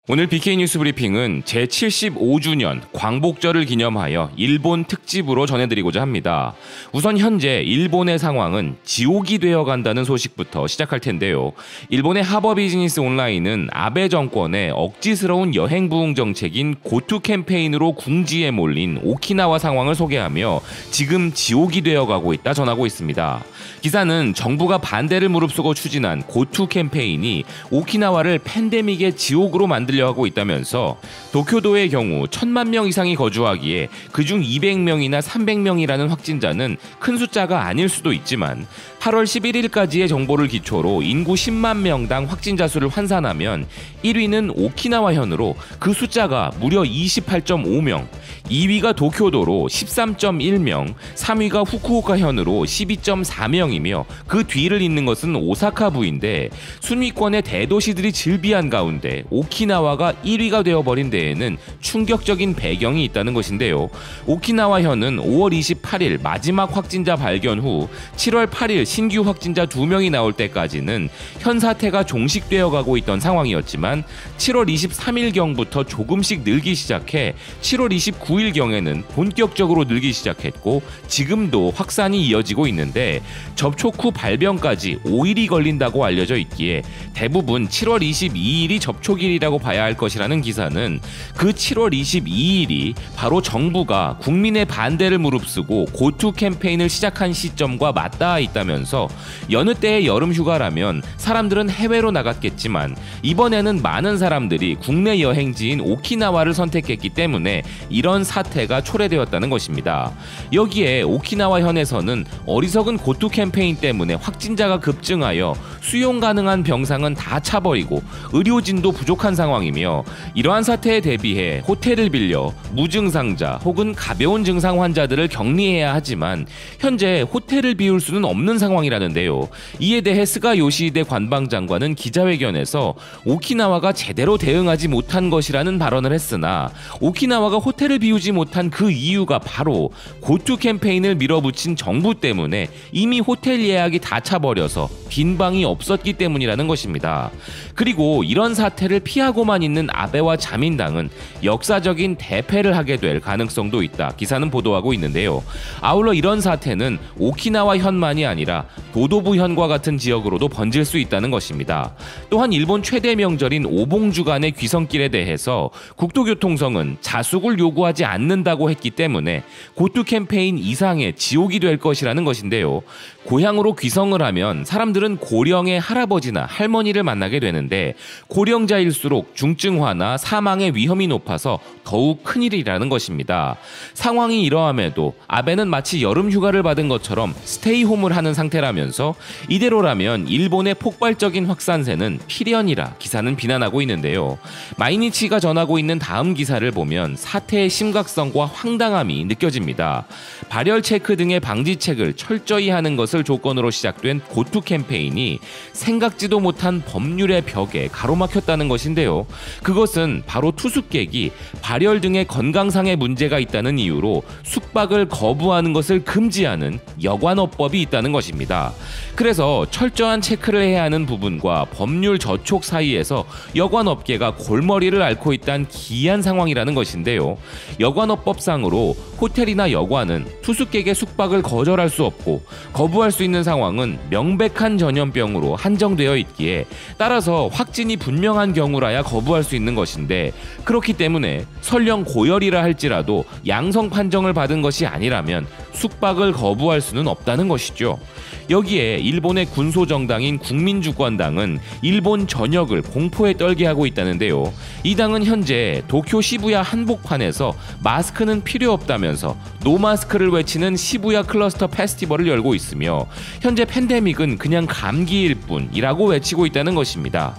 오늘 BK 뉴스 브리핑은 제75주년 광복절을 기념하여 일본 특집으로 전해드리고자 합니다. 우선 현재 일본의 상황은 지옥이 되어간다는 소식부터 시작할 텐데요. 일본의 하버비즈니스 온라인은 아베 정권의 억지스러운 여행 부흥 정책인 고투 캠페인으로 궁지에 몰린 오키나와 상황을 소개하며 지금 지옥이 되어가고 있다 전하고 있습니다. 기사는 정부가 반대를 무릅쓰고 추진한 고투 캠페인이 오키나와를 팬데믹의 지옥으로 만들려 하고 있다면서 도쿄도의 경우 1000만 명 이상이 거주하기에 그중 200명이나 300명이라는 확진자는 큰 숫자가 아닐 수도 있지만 8월 11일까지의 정보를 기초로 인구 10만 명당 확진자 수를 환산하면 1위는 오키나와현으로 그 숫자가 무려 28.5명, 2위가 도쿄도로 13.1명, 3위가 후쿠오카현으로 12.4명이며 그 뒤를 잇는 것은 오사카부인데 순위권의 대도시들이 즐비한 가운데 오키나와가 1위가 되어버린 데에는 충격적인 배경이 있다는 것인데요. 오키나와현은 5월 28일 마지막 확진자 발견 후 7월 8일 신규 확진자 2명이 나올 때까지는 현 사태가 종식되어 가고 있던 상황이었지만 7월 23일경부터 조금씩 늘기 시작해 7월 29일경에는 본격적으로 늘기 시작했고 지금도 확산이 이어지고 있는데 접촉 후 발병까지 5일이 걸린다고 알려져 있기에 대부분 7월 22일이 접촉일이라고 봐야 할 것이라는 기사는 그 7월 22일이 바로 정부가 국민의 반대를 무릅쓰고 고투 캠페인을 시작한 시점과 맞닿아 있다면서 여느 때의 여름 휴가라면 사람들은 해외로 나갔겠지만 이번에는 많은 사람들이 국내 여행지인 오키나와를 선택했기 때문에 이런 사태가 초래되었다는 것입니다. 여기에 오키나와현에서는 어리석은 고투 캠페인 때문에 확진자가 급증하여 수용 가능한 병상은 다 차버리고 의료진도 부족한 상황이며 이러한 사태에 대비해 호텔을 빌려 무증상자 혹은 가벼운 증상 환자들을 격리해야 하지만 현재 호텔을 비울 수는 없는 상황이라는데요. 이에 대해 스가 요시히데 관방장관은 기자회견에서 오키나와가 제대로 대응하지 못한 것이라는 발언을 했으나 오키나와가 호텔을 비우지 못한 그 이유가 바로 고투 캠페인을 밀어붙인 정부 때문에 이미 호텔 예약이 다 차버려서 빈 방이 없었기 때문이라는 것입니다. 그리고 이런 사태를 피하고만 있는 아베와 자민당은 역사적인 대패를 하게 될 가능성도 있다. 기사는 보도하고 있는데요. 아울러 이런 사태는 오키나와 현만이 아니라 도도부 현과 같은 지역으로도 번질 수 있다는 것입니다. 또한 일본 최대 명절인 오봉주간의 귀성길에 대해서 국토교통성은 자숙을 요구하지 않는다고 했기 때문에 고투 캠페인 이상의 지옥이 될 것이라는 것인데요. 고향으로 귀성을 하면 사람들은 고령의 할아버지나 할머니를 만나게 되는데 고령자일수록 중증화나 사망의 위험이 높아서 더욱 큰일이라는 것입니다. 상황이 이러함에도 아베는 마치 여름 휴가를 받은 것처럼 스테이홈을 하는 상태라면서 이대로라면 일본의 폭발적인 확산세는 필연이라 기사는 비난하고 있는데요. 마이니치가 전하고 있는 다음 기사를 보면 사태의 심각성과 황당함이 느껴집니다. 발열 체크 등의 방지책을 철저히 하는 것을 조건으로 시작된 고투 캠페인이 생각지도 못한 법률의 벽에 가로막혔다는 것인데요. 그것은 바로 투숙객이 발열 등의 건강상의 문제가 있다는 이유로 숙박을 거부하는 것을 금지하는 여관업법이 있다는 것입니다. 그래서 철저한 체크를 해야 하는 부분과 법률 저촉 사이에서 여관업계가 골머리를 앓고 있다는 기이한 상황이라는 것인데요. 여관업법상으로 호텔이나 여관은 투숙객의 숙박을 거절할 수 없고 거부할 수 있는 상황은 명백한 전염병으로 한정되어 있기에 따라서 확진이 분명한 경우라야 거부할 수 있는 것인데 그렇기 때문에 설령 고열이라 할지라도 양성 판정을 받은 것이 아니라면 숙박을 거부할 수는 없다는 것이죠. 여기에 일본의 군소정당인 국민주권당은 일본 전역을 공포에 떨게 하고 있다는데요. 이 당은 현재 도쿄 시부야 한복판에서 마스크는 필요 없다면서 노마스크를 외치는 시부야 클러스터 페스티벌을 열고 있으며 현재 팬데믹은 그냥 감기일 뿐이라고 외치고 있다는 것입니다.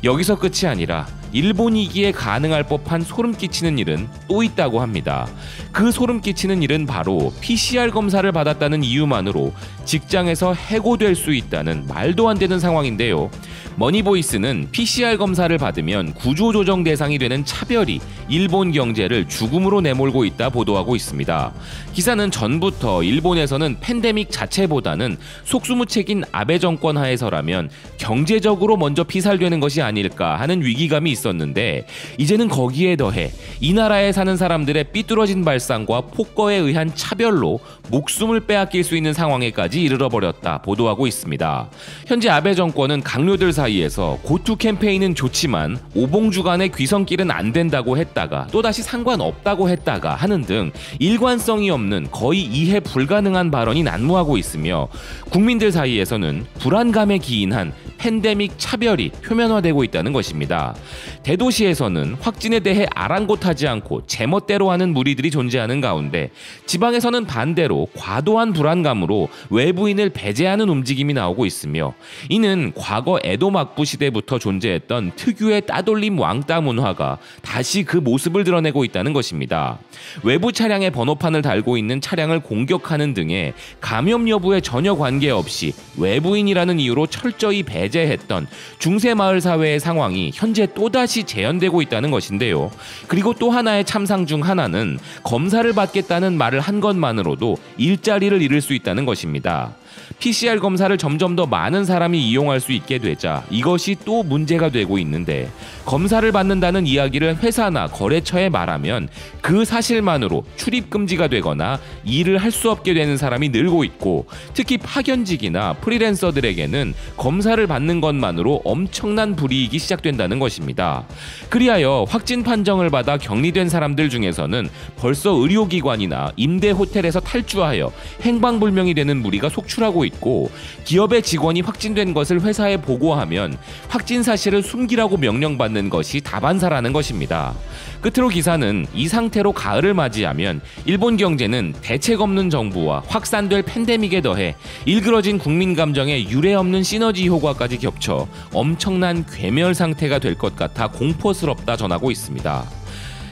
여기서 끝이 아니라 일본이기에 가능할 법한 소름 끼치는 일은 또 있다고 합니다. 그 소름 끼치는 일은 바로 PCR 검사를 받았다는 이유만으로 직장에서 해고될 수 있다는 말도 안 되는 상황인데요. 머니보이스는 PCR 검사를 받으면 구조조정 대상이 되는 차별이 일본 경제를 죽음으로 내몰고 있다 보도하고 있습니다. 기사는 전부터 일본에서는 팬데믹 자체보다는 속수무책인 아베 정권 하에서라면 경제적으로 먼저 피살되는 것이 아닐까 하는 위기감이 있었는데, 이제는 거기에 더해 이 나라에 사는 사람들의 삐뚤어진 발상과 폭거에 의한 차별로 목숨을 빼앗길 수 있는 상황에까지 이르러버렸다 보도하고 있습니다. 현재 아베 정권은 강료들 사이에서 고투 캠페인은 좋지만 오봉주간의 귀성길은 안 된다고 했다가 또다시 상관없다고 했다가 하는 등 일관성이 없는 거의 이해 불가능한 발언이 난무하고 있으며, 국민들 사이에서는 불안감에 기인한 팬데믹 차별이 표면화되고 있다는 것입니다. 대도시에서는 확진에 대해 아랑곳하지 않고 제멋대로 하는 무리들이 존재하는 가운데, 지방에서는 반대로 과도한 불안감으로 외부인을 배제하는 움직임이 나오고 있으며, 이는 과거 에도 막부 시대부터 존재했던 특유의 따돌림 왕따 문화가 다시 그 모습을 드러내고 있다는 것입니다. 외부 차량에 번호판을 달고 있는 차량을 공격하는 등의 감염 여부에 전혀 관계없이 외부인이라는 이유로 철저히 배제했던 중세 마을 사회의 상황이 현재 또다시 재현되고 있다는 것인데요. 그리고 또 하나의 참상 중 하나는 검사를 받겠다는 말을 한 것만으로도 일자리를 잃을 수 있다는 것입니다. PCR 검사를 점점 더 많은 사람이 이용할 수 있게 되자 이것이 또 문제가 되고 있는데, 검사를 받는다는 이야기를 회사나 거래처에 말하면 그 사실만으로 출입 금지가 되거나 일을 할 수 없게 되는 사람이 늘고 있고, 특히 파견직이나 프리랜서들에게는 검사를 받는 것만으로 엄청난 불이익이 시작된다는 것입니다. 그리하여 확진 판정을 받아 격리된 사람들 중에서는 벌써 의료기관이나 임대 호텔에서 탈주하여 행방불명이 되는 무리가 속출하고 있고, 기업의 직원이 확진된 것을 회사에 보고하면 확진 사실을 숨기라고 명령받는 것이 다반사라는 것입니다. 끝으로 기사는 이 상태로 가을을 맞이하면 일본 경제는 대책 없는 정부와 확산될 팬데믹에 더해 일그러진 국민 감정에 유례없는 시너지 효과까지 겹쳐 엄청난 괴멸 상태가 될 것 같아 공포스럽다 전하고 있습니다.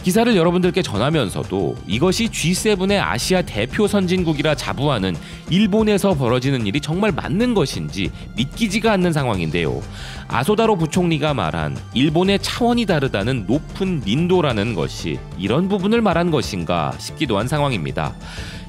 기사를 여러분들께 전하면서도 이것이 G7의 아시아 대표 선진국이라 자부하는 일본에서 벌어지는 일이 정말 맞는 것인지 믿기지가 않는 상황인데요. 아소다로 부총리가 말한 일본의 차원이 다르다는 높은 민도라는 것이 이런 부분을 말한 것인가 싶기도 한 상황입니다.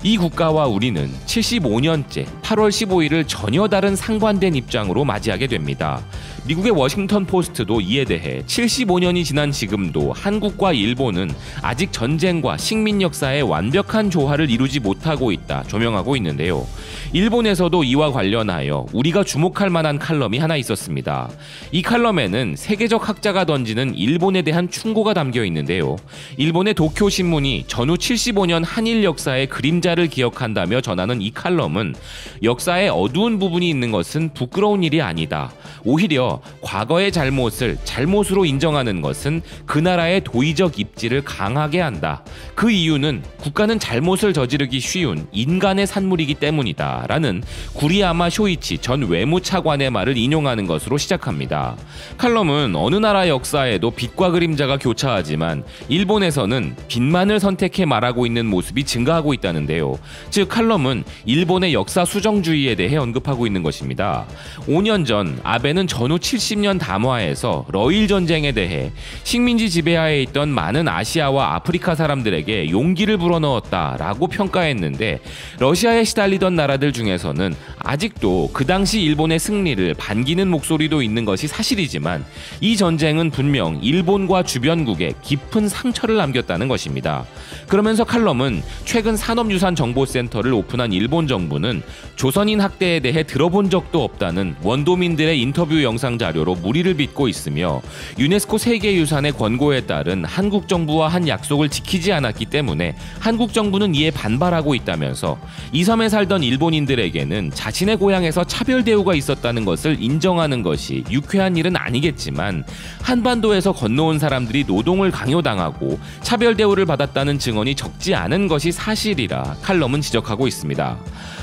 이 국가와 우리는 75년째 8월 15일을 전혀 다른 상반된 입장으로 맞이하게 됩니다. 미국의 워싱턴 포스트도 이에 대해 75년이 지난 지금도 한국과 일본은 아직 전쟁과 식민 역사의 완벽한 조화를 이루지 못하고 있다 조명하고 있는데요. 일본에서도 이와 관련하여 우리가 주목할 만한 칼럼이 하나 있었습니다. 이 칼럼에는 세계적 학자가 던지는 일본에 대한 충고가 담겨 있는데요. 일본의 도쿄 신문이 전후 75년 한일 역사의 그림자를 기억한다며 전하는 이 칼럼은, 역사의 어두운 부분이 있는 것은 부끄러운 일이 아니다. 오히려 과거의 잘못을 잘못으로 인정하는 것은 그 나라의 도의적 입지를 강하게 한다. 그 이유는 국가는 잘못을 저지르기 쉬운 인간의 산물이기 때문이다. 라는 구리야마 쇼이치 전 외무차관의 말을 인용하는 것으로 시작합니다. 칼럼은 어느 나라 역사에도 빛과 그림자가 교차하지만 일본에서는 빛만을 선택해 말하고 있는 모습이 증가하고 있다는데요. 즉 칼럼은 일본의 역사 수정주의에 대해 언급하고 있는 것입니다. 5년 전 아베는 전후 70년 담화에서 러일 전쟁에 대해 식민지 지배하에 있던 많은 아시아와 아프리카 사람들에게 용기를 불어넣었다라고 평가했는데, 러시아에 시달리던 나라들 중에서는 아직도 그 당시 일본의 승리를 반기는 목소리도 있는 것이 사실이지만, 이 전쟁은 분명 일본과 주변국에 깊은 상처를 남겼다는 것입니다. 그러면서 칼럼은 최근 산업유산정보센터를 오픈한 일본 정부는 조선인 학대에 대해 들어본 적도 없다는 원도민들의 인터뷰 영상 자료로 무리를 빚고 있으며, 유네스코 세계유산의 권고에 따른 한국 정부와 한 약속을 지키지 않았기 때문에 한국 정부는 이에 반발하고 있다면서, 이 섬에 살던 일본인들에게는 자신의 고향에서 차별 대우가 있었다는 것을 인정하는 것이 유쾌한 일은 아니겠지만, 한반도에서 건너온 사람들이 노동을 강요당하고 차별 대우를 받았다는 증언이 적지 않은 것이 사실이라 칼럼은 지적하고 있습니다.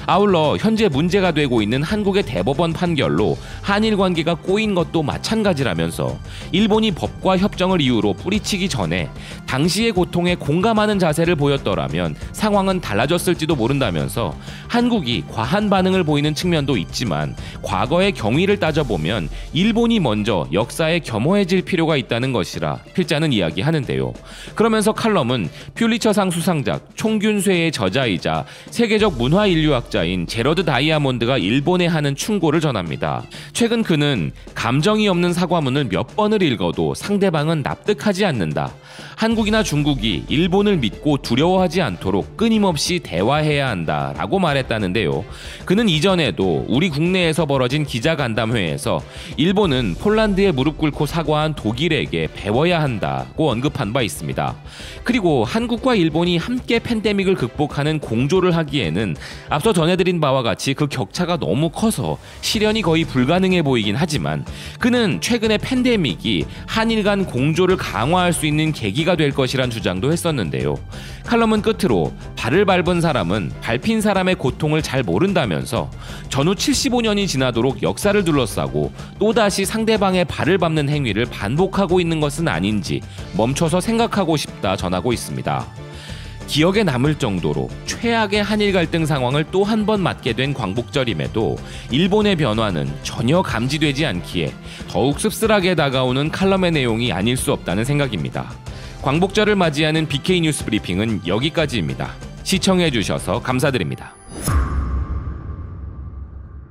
아울러 현재 문제가 되고 있는 한국의 대법원 판결로 한일 관계가 꼬인 꼬인 것도 마찬가지라면서 일본이 법과 협정을 이유로 뿌리치기 전에 당시의 고통에 공감하는 자세를 보였더라면 상황은 달라졌을지도 모른다면서 한국이 과한 반응을 보이는 측면도 있지만 과거의 경위를 따져보면 일본이 먼저 역사에 겸허해질 필요가 있다는 것이라 필자는 이야기하는데요. 그러면서 칼럼은 퓰리처상 수상작 총균쇠의 저자이자 세계적 문화인류학자인 제러드 다이아몬드가 일본에 하는 충고를 전합니다. 최근 그는 감정이 없는 사과문을 몇 번을 읽어도 상대방은 납득하지 않는다. 한국이나 중국이 일본을 믿고 두려워하지 않도록 끊임없이 대화해야 한다라고 말했다는데요. 그는 이전에도 우리 국내에서 벌어진 기자간담회에서 일본은 폴란드에 무릎 꿇고 사과한 독일에게 배워야 한다고 언급한 바 있습니다. 그리고 한국과 일본이 함께 팬데믹을 극복하는 공조를 하기에는 앞서 전해드린 바와 같이 그 격차가 너무 커서 실현이 거의 불가능해 보이긴 하지만 그는 최근에 팬데믹이 한일 간 공조를 강화할 수 있는 계기가 될 것이란 주장도 했었는데요. 칼럼은 끝으로 발을 밟은 사람은 밟힌 사람의 고통을 잘 모른다면서 전후 75년이 지나도록 역사를 둘러싸고 또다시 상대방의 발을 밟는 행위를 반복하고 있는 것은 아닌지 멈춰서 생각하고 싶다 전하고 있습니다. 기억에 남을 정도로 최악의 한일 갈등 상황을 또 한 번 맞게 된 광복절임에도 일본의 변화는 전혀 감지되지 않기에 더욱 씁쓸하게 다가오는 칼럼의 내용이 아닐 수 없다는 생각입니다. 광복절을 맞이하는 BK 뉴스 브리핑은 여기까지입니다. 시청해주셔서 감사드립니다.